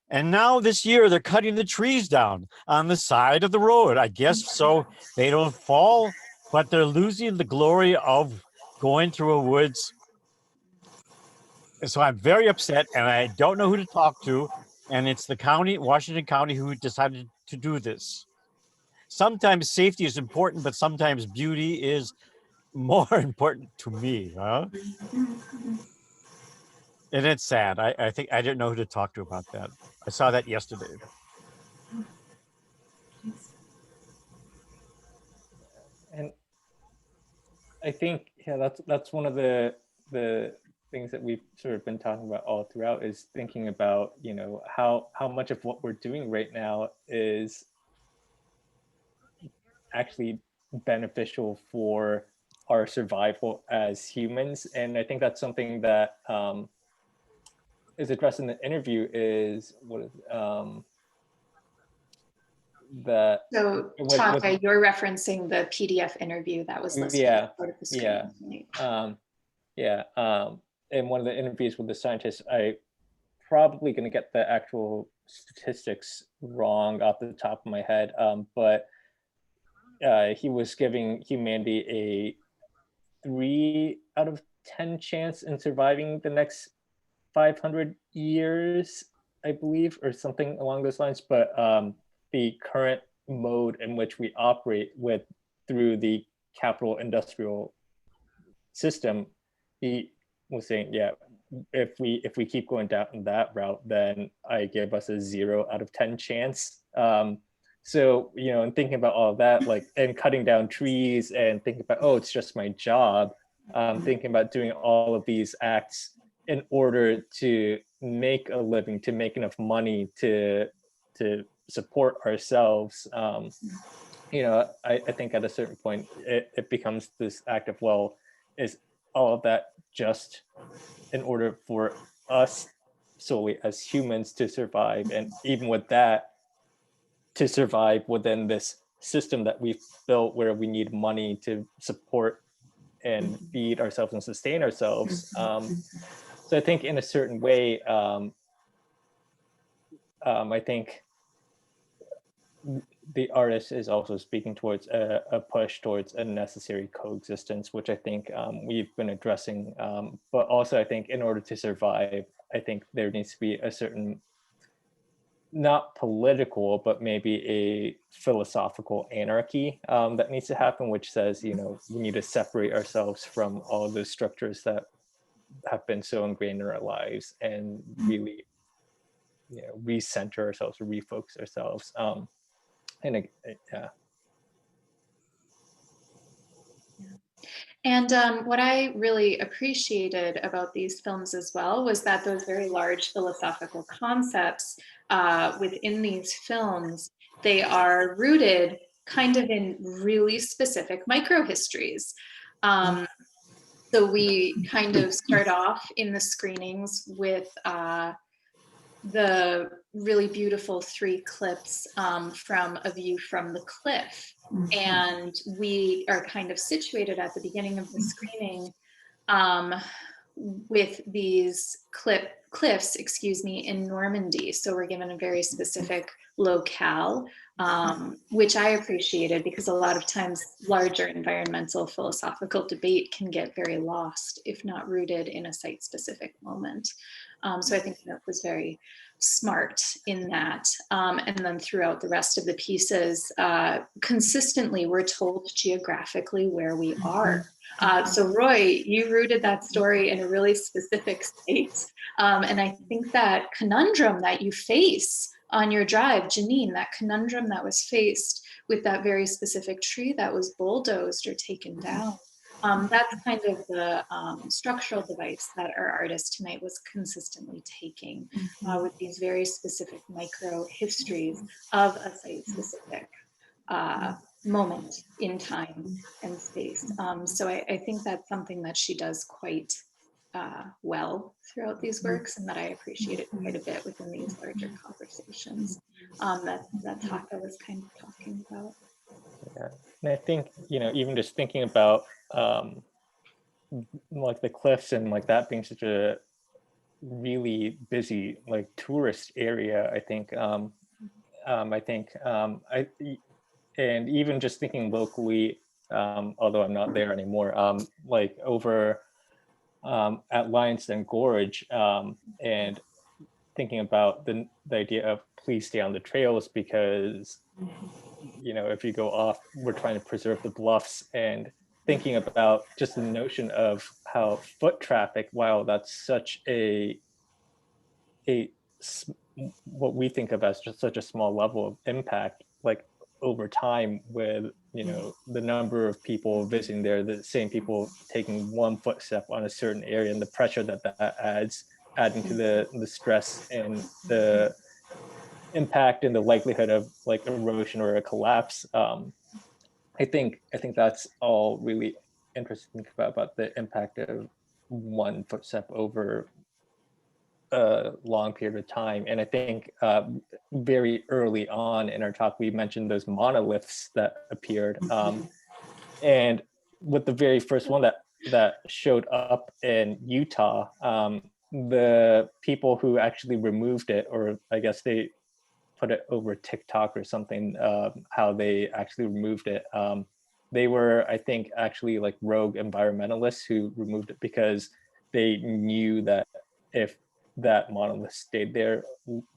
And now this year they're cutting the trees down on the side of the road, I guess, so they don't fall, but they're losing the glory of going through a woods. And so I'm very upset and I don't know who to talk to. And it's the county, Washington County, who decided to do this. Sometimes safety is important, but sometimes beauty is more important to me, huh? And it's sad. I think I didn't know who to talk to about that. I saw that yesterday. And I think, yeah, that's one of the things that we've sort of been talking about all throughout is thinking about, you know, how much of what we're doing right now is actually beneficial for our survival as humans. And I think that's something that is addressed in the interview is what is that So Taka, you're referencing the PDF interview that was listed yeah, part of the screen. in one of the interviews with the scientists, I probably going to get the actual statistics wrong off the top of my head, but he was giving humanity a 3 out of 10 chance in surviving the next 500 years, I believe, or something along those lines. But the current mode in which we operate with through the capital industrial system, he was saying, yeah, if we keep going down that route, then I give us a 0 out of 10 chance. So, you know, and thinking about all of that, like, and cutting down trees and thinking about, oh, it's just my job. Thinking about doing all of these acts in order to make a living, to make enough money to support ourselves. You know, I think at a certain point, it becomes this act of, well, is all of that just in order for us solely as humans to survive? And even with that, to survive within this system that we've built where we need money to support and feed ourselves and sustain ourselves. So I think in a certain way, I think the artist is also speaking towards a push towards a necessary coexistence, which I think we've been addressing. But also, I think in order to survive, I think there needs to be a certain, not political, but maybe a philosophical anarchy that needs to happen, which says, you know, we need to separate ourselves from all those structures that have been so ingrained in our lives and really, you know, recenter ourselves, refocus ourselves. Yeah. And what I really appreciated about these films as well was that those very large philosophical concepts within these films, they are rooted kind of in really specific microhistories. So we kind of start off in the screenings with the really beautiful 3 clips from A View from the Cliff. And we are kind of situated at the beginning of the screening with these cliffs, excuse me, in Normandy. So we're given a very specific locale, which I appreciated because a lot of times larger environmental philosophical debate can get very lost if not rooted in a site-specific moment. So I think that was very smart in that. And then throughout the rest of the pieces, consistently we're told geographically where we are. So Roy, you rooted that story in a really specific state. And I think that conundrum that you face on your drive, Janine, that conundrum that was faced with that very specific tree that was bulldozed or taken down. That's kind of the structural device that our artist tonight was consistently taking with these very specific micro histories of a site-specific moment in time and space. So I think that's something that she does quite well throughout these works, and that I appreciated quite a bit within these larger conversations that Taka was kind of talking about. Yeah. And I think, you know, even just thinking about like the cliffs and like that being such a really busy like tourist area, I think and even just thinking locally, although I'm not there anymore, like over at Lions Den Gorge, and thinking about the idea of please stay on the trails, because you know, if you go off, we're trying to preserve the bluffs, and thinking about just the notion of how foot traffic, while that's such a what we think of as just such a small level of impact, like over time with, you know, the number of people visiting there, the same people taking one footstep on a certain area, and the pressure that that adds, adding to the stress and the impact and the likelihood of like erosion or a collapse. I think that's all really interesting about the impact of one footstep over a long period of time. And I think very early on in our talk, we mentioned those monoliths that appeared. And with the very first one that showed up in Utah, the people who actually removed it, or I guess they put it over TikTok or something, how they actually removed it. They were, I think, actually like rogue environmentalists who removed it because they knew that if that monolith stayed there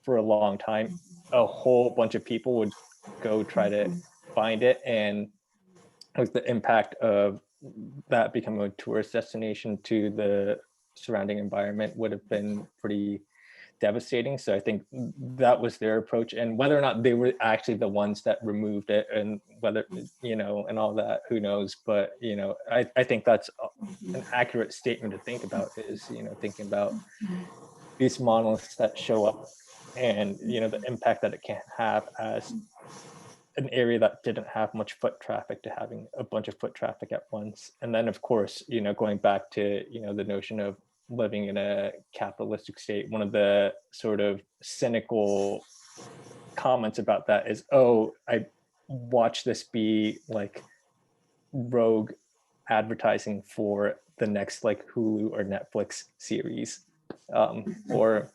for a long time, a whole bunch of people would go try to find it, and like the impact of that becoming a tourist destination to the surrounding environment would have been pretty devastating. So I think that was their approach, and whether or not they were actually the ones that removed it, and whether, you know, and all that, who knows. But, you know, I think that's an accurate statement to think about, is, you know, thinking about these monoliths that show up, and, you know, the impact that it can have as an area that didn't have much foot traffic to having a bunch of foot traffic at once. And then of course, you know, going back to, you know, the notion of living in a capitalistic state, one of the sort of cynical comments about that is, oh, I watch this be like rogue advertising for the next like Hulu or Netflix series, or,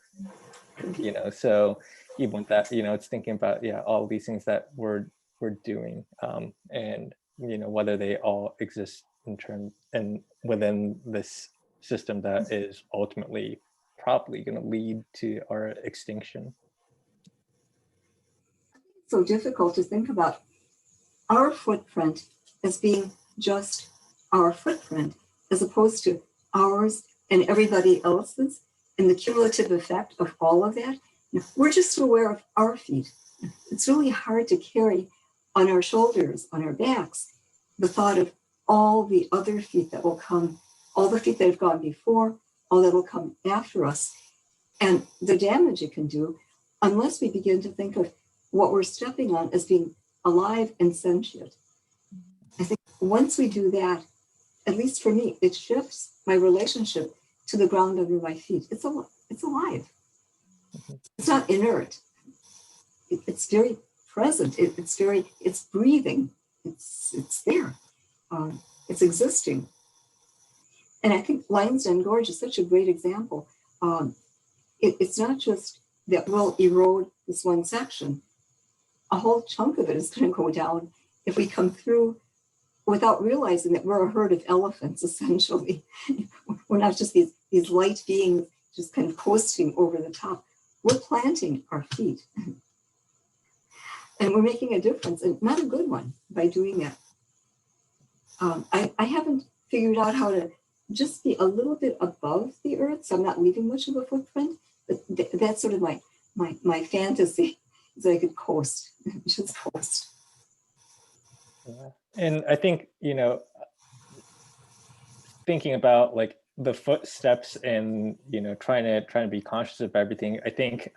you know, so even with that, you know, it's thinking about, yeah, all these things that were we're doing, and whether they all exist in terms and within this system that is ultimately probably going to lead to our extinction. It's so difficult to think about our footprint as being just our footprint, as opposed to ours and everybody else's, and the cumulative effect of all of that. We're just aware of our feet. It's really hard to carry on our shoulders, on our backs, the thought of all the other feet that will come, all the feet that have gone before, all that will come after us, and the damage it can do, unless we begin to think of what we're stepping on as being alive and sentient. I think once we do that, at least for me, it shifts my relationship to the ground under my feet. It's alive. It's not inert. It's very present. It's breathing. It's there. It's existing. And I think Lion's Den Gorge is such a great example. It's not just that we'll erode this one section. A whole chunk of it is going to go down if we come through without realizing that we're a herd of elephants, essentially. We're not just these light beings just kind of coasting over the top. We're planting our feet. And we're making a difference, and not a good one, by doing it. I haven't figured out how to just be a little bit above the earth, so I'm not leaving much of a footprint, but that's sort of my fantasy, is that I could coast, just coast. Yeah. And I think, thinking about like the footsteps and, trying to be conscious of everything, I think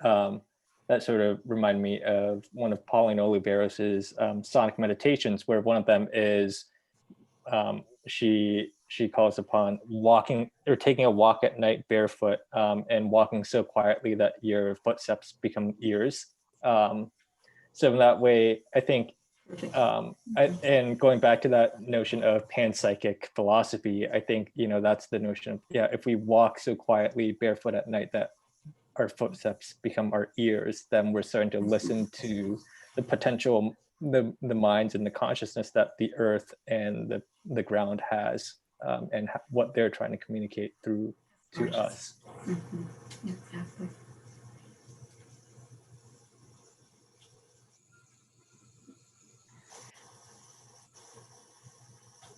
that sort of reminded me of one of Pauline Oliveros's sonic meditations, where one of them is she calls upon walking or taking a walk at night barefoot, and walking so quietly that your footsteps become ears. So in that way, I think, and going back to that notion of panpsychic philosophy, I think, that's the notion of, if we walk so quietly barefoot at night that our footsteps become our ears, then we're starting to listen to the potential, the minds and the consciousness that the earth and the ground has, and what they're trying to communicate through to us. Mm-hmm. Exactly.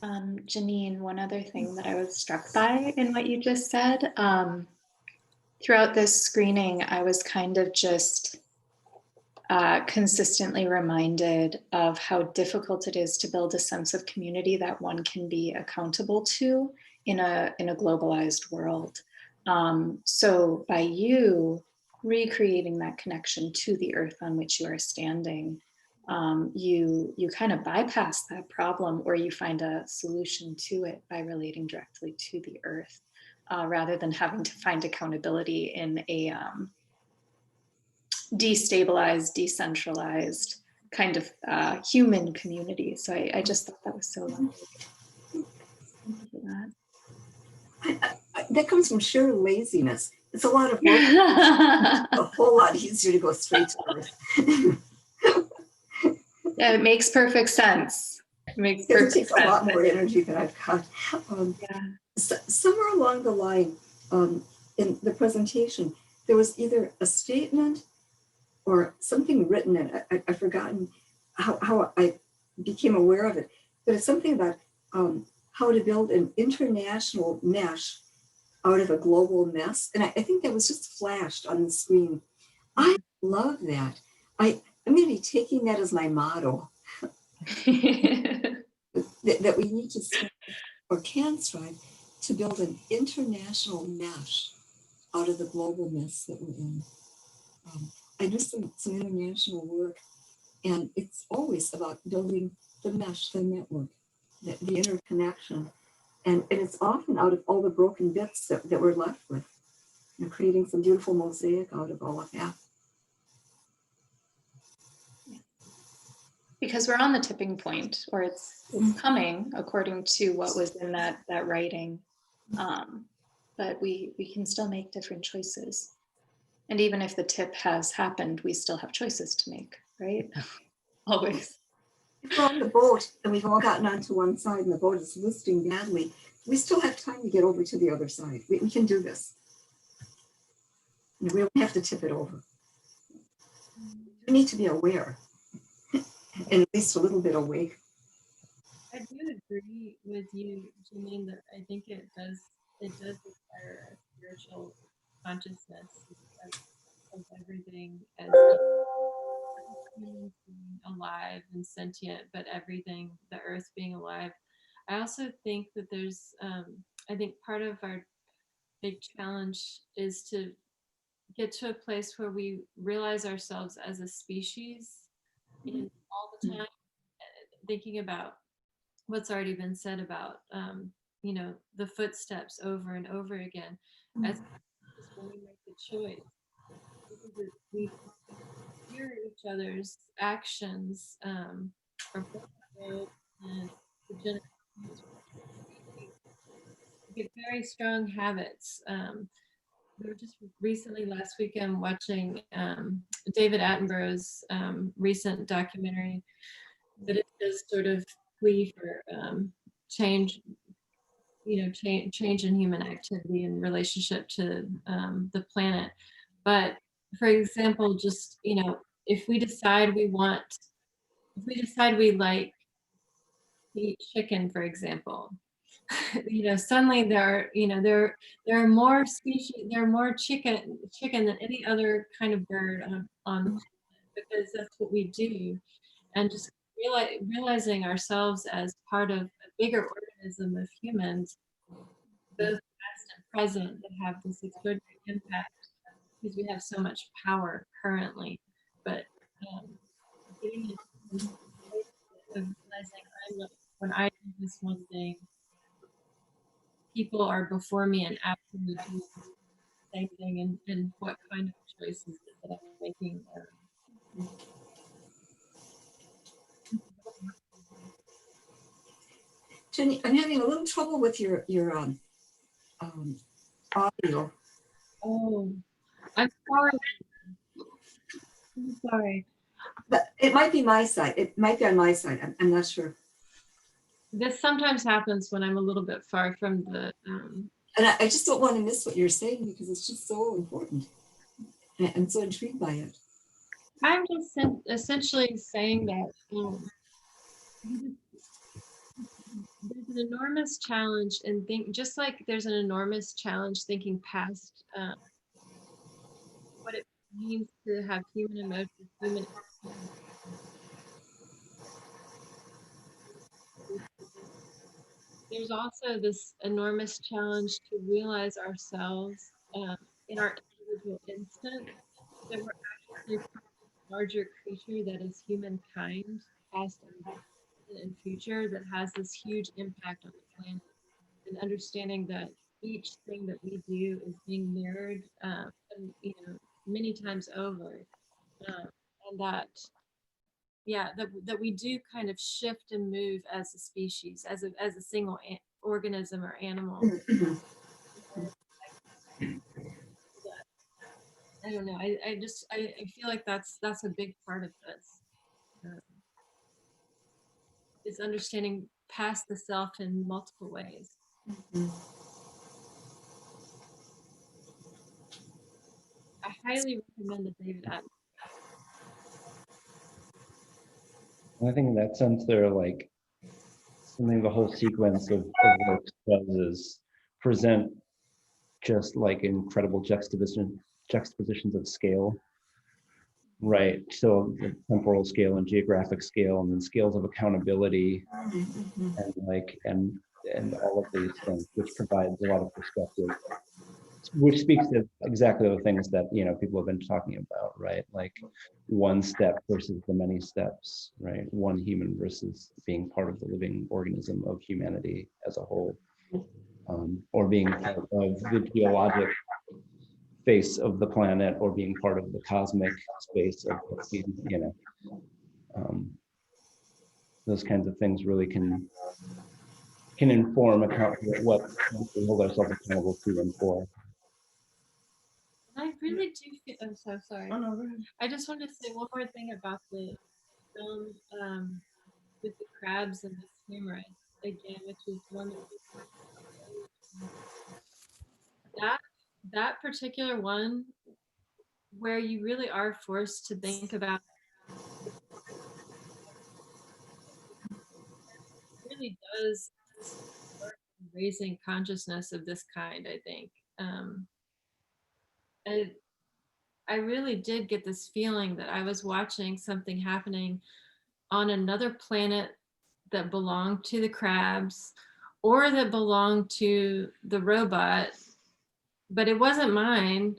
Janine, one other thing that I was struck by in what you just said, throughout this screening, I was kind of just consistently reminded of how difficult it is to build a sense of community that one can be accountable to in a globalized world. So by you recreating that connection to the earth on which you are standing, you kind of bypass that problem, or you find a solution to it by relating directly to the earth, rather than having to find accountability in a destabilized, decentralized kind of human community. So I just thought that was so lovely. Thank you for that. That comes from sheer laziness. It's a lot of work. A whole lot easier to go straight to earth. Yeah, it makes perfect sense. It makes Because perfect it takes sense. a lot more energy than I've got. Somewhere along the line in the presentation, there was either a statement or something written, and I've forgotten how I became aware of it, but it's something about how to build an international mesh out of a global mess. And I think that was just flashed on the screen. I love that. I'm going to be taking that as my motto. that we need to strive, or can strive, to build an international mesh out of the global mess that we're in. I do some international work, and it's always about building the mesh, the network, the interconnection. And it's often out of all the broken bits that we're left with, creating some beautiful mosaic out of all of that. Because we're on the tipping point, or it's coming, according to what was in that writing. But we can still make different choices. And even if the tip has happened, we still have choices to make, right? Always. If we're on the boat and we've all gotten onto one side and the boat is listing badly, we still have time to get over to the other side. We can do this. We don't have to tip it over. We need to be aware and at least a little bit awake. I do agree with you, Janine, that I think it does require a spiritual consciousness of everything as humans being alive and sentient, but everything, the earth being alive. I also think that there's, I think part of our big challenge is to get to a place where we realize ourselves as a species and all the time thinking about what's already been said about, the footsteps over and over again as when we make the choice. Because we hear each other's actions or and the generations get very strong habits. We were just recently last weekend watching David Attenborough's recent documentary that it is sort of plea for change, change in human activity in relationship to the planet. But for example, just, if we decide we like to eat chicken, for example, suddenly there are more species, there are more chicken than any other kind of bird on the planet, because that's what we do. And just realizing ourselves as part of a bigger organism of humans, both past and present, that have this extraordinary impact because we have so much power currently. But getting into the place of realizing when I do this one thing, people are before me and absolutely doing the same thing, and what kind of choices that I'm making. Jenny, I'm having a little trouble with your audio. Oh, I'm sorry. I'm sorry. But it might be my side. It might be on my side. I'm not sure. This sometimes happens when I'm a little bit far from the. And I just don't want to miss what you're saying because it's just so important. I'm so intrigued by it. I'm just essentially saying that there's an enormous challenge in just like there's an enormous challenge thinking past what it means to have human emotions, human. There's also this enormous challenge to realize ourselves in our individual instant, that we're actually part of a larger creature that is humankind, past and future, that has this huge impact on the planet. And understanding that each thing that we do is being mirrored, many times over, and that that we do kind of shift and move as a species, as a single organism or animal. I don't know. I feel like that's a big part of this. Is understanding past the self in multiple ways. I highly recommend the David Attenborough. I think in that sense, they're like something the whole sequence of works does is present just like incredible juxtapositions of scale, right? So the temporal scale and geographic scale, and then scales of accountability, and all of these things, which provides a lot of perspective, which speaks to exactly the things that people have been talking about, right? Like one step versus the many steps, right? One human versus being part of the living organism of humanity as a whole, or being part of the geologic face of the planet, or being part of the cosmic space of those kinds of things really can inform what we hold ourselves accountable to and for. I really do feel, I'm so sorry. Oh, no, go ahead. I just wanted to say one more thing about the film. crabs and the camera again, which is one that that particular one where you really are forced to think about really does work in raising consciousness of this kind, I think. I, I really did get this feeling that I was watching something happening on another planet that belonged to the crabs or that belonged to the robot, but it wasn't mine.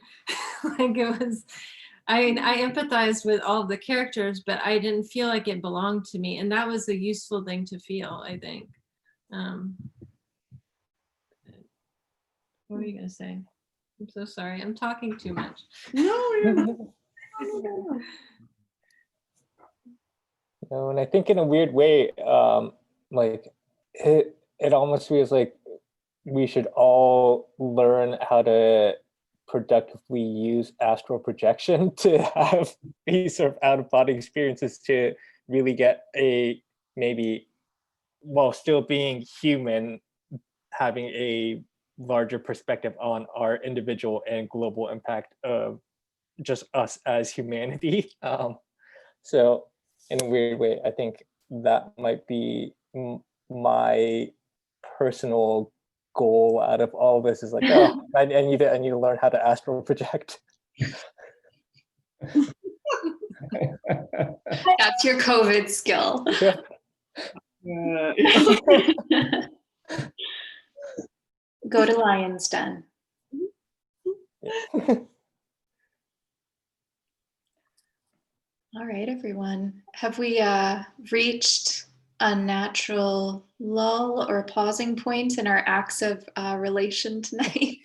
Like it was, I empathized with all of the characters, but I didn't feel like it belonged to me. And that was a useful thing to feel, I think. What were you going to say? I'm so sorry. I'm talking too much. No, you're not. And I think in a weird way, like it almost feels like we should all learn how to productively use astral projection to have these sort of out-of-body experiences to really get a maybe, while still being human, having a larger perspective on our individual and global impact of just us as humanity. So in a weird way, I think that might be my personal goal out of all this is like, oh, I need to learn how to astral project. That's your COVID skill. Go to Lion's Den. All right, everyone. Have we reached a natural lull or pausing point in our acts of relation tonight?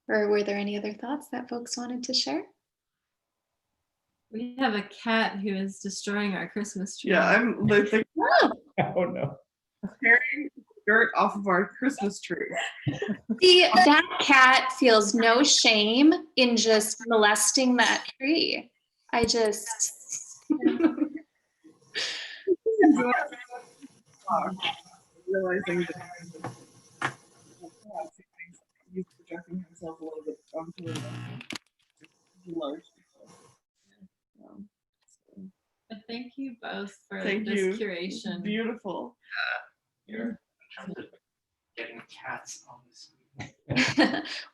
Or were there any other thoughts that folks wanted to share? We have a cat who is destroying our Christmas tree. Yeah, I'm like Oh no. tearing dirt off of our Christmas tree. See, that cat feels no shame in just molesting that tree. I just. Realizing that he's projecting himself a little bit onto a large. But thank you both for Thank this you. curation. Beautiful. You're getting cats on this.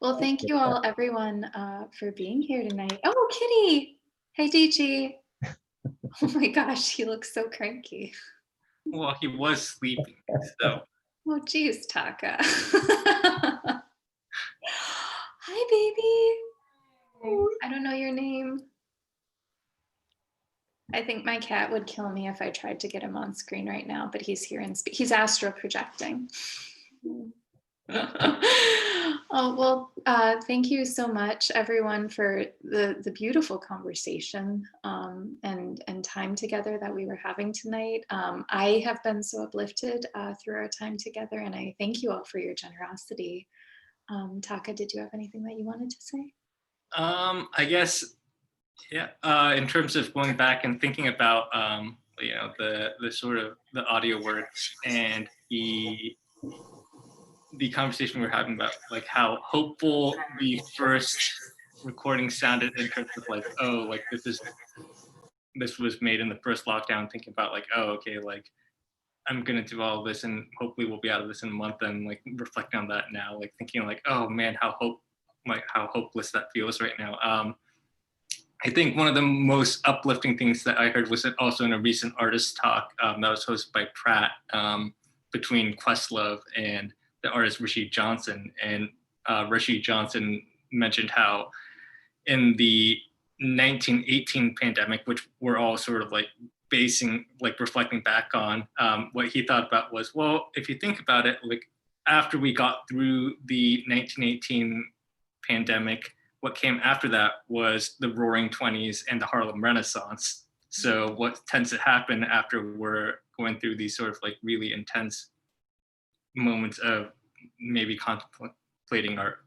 Well, thank you all, everyone, for being here tonight. Oh, Kitty. Hey, DG. Oh my gosh, he looks so cranky. Well, he was sleeping, so. Oh, geez, Taka. Hi, baby. I don't know your name. I think my cat would kill me if I tried to get him on screen right now, but he's here and he's astral projecting. Oh, well, thank you so much, everyone, for the beautiful conversation and time together that we were having tonight. I have been so uplifted through our time together, and I thank you all for your generosity. Taka, did you have anything that you wanted to say? I guess, yeah. In terms of going back and thinking about, you know, the sort of the audio works and the conversation we were having about like how hopeful the first recording sounded in terms of like, oh, like this was made in the first lockdown, thinking about like, oh, okay, like I'm gonna do all this and hopefully we'll be out of this in a month, and like reflecting on that now, like thinking like, oh man, how hopeless that feels right now. I think one of the most uplifting things that I heard was also in a recent artist talk that was hosted by Pratt between Questlove and the artist Rashid Johnson. And Rashid Johnson mentioned how in the 1918 pandemic, which we're all sort of like reflecting back on, what he thought about was, well, if you think about it, like after we got through the 1918 pandemic, what came after that was the Roaring 20s and the Harlem Renaissance. So what tends to happen after we're going through these sort of like really intense moments of maybe contemplating our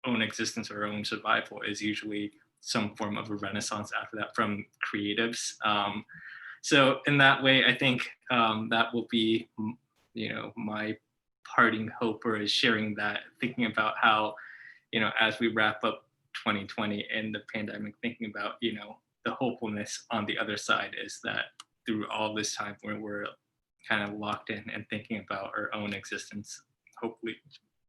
own existence or our own survival is usually some form of a renaissance after that from creatives. So in that way, I think that will be, my parting hope, or is sharing that, thinking about how, as we wrap up 2020 and the pandemic, thinking about, the hopefulness on the other side is that through all this time where we're kind of locked in and thinking about our own existence, hopefully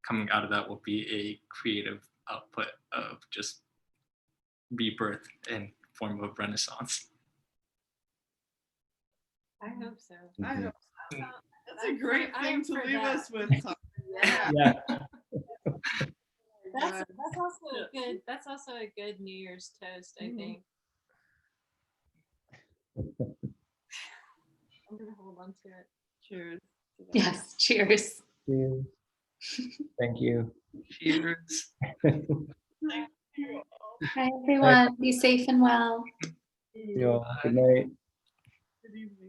coming out of that will be a creative output of just rebirth in form of renaissance. I hope so. I Mhm. hope so. Well, That's a great I thing am to for leave that. us with. Tom. Yeah. Yeah. That's also a good. That's also a good New Year's toast, I Mhm. think. I'm gonna hold on to it. Cheers. to that. Yes, cheers. Cheers. Thank you. Cheers. Bye, everyone. Be safe and well. You all. Good night. Good evening.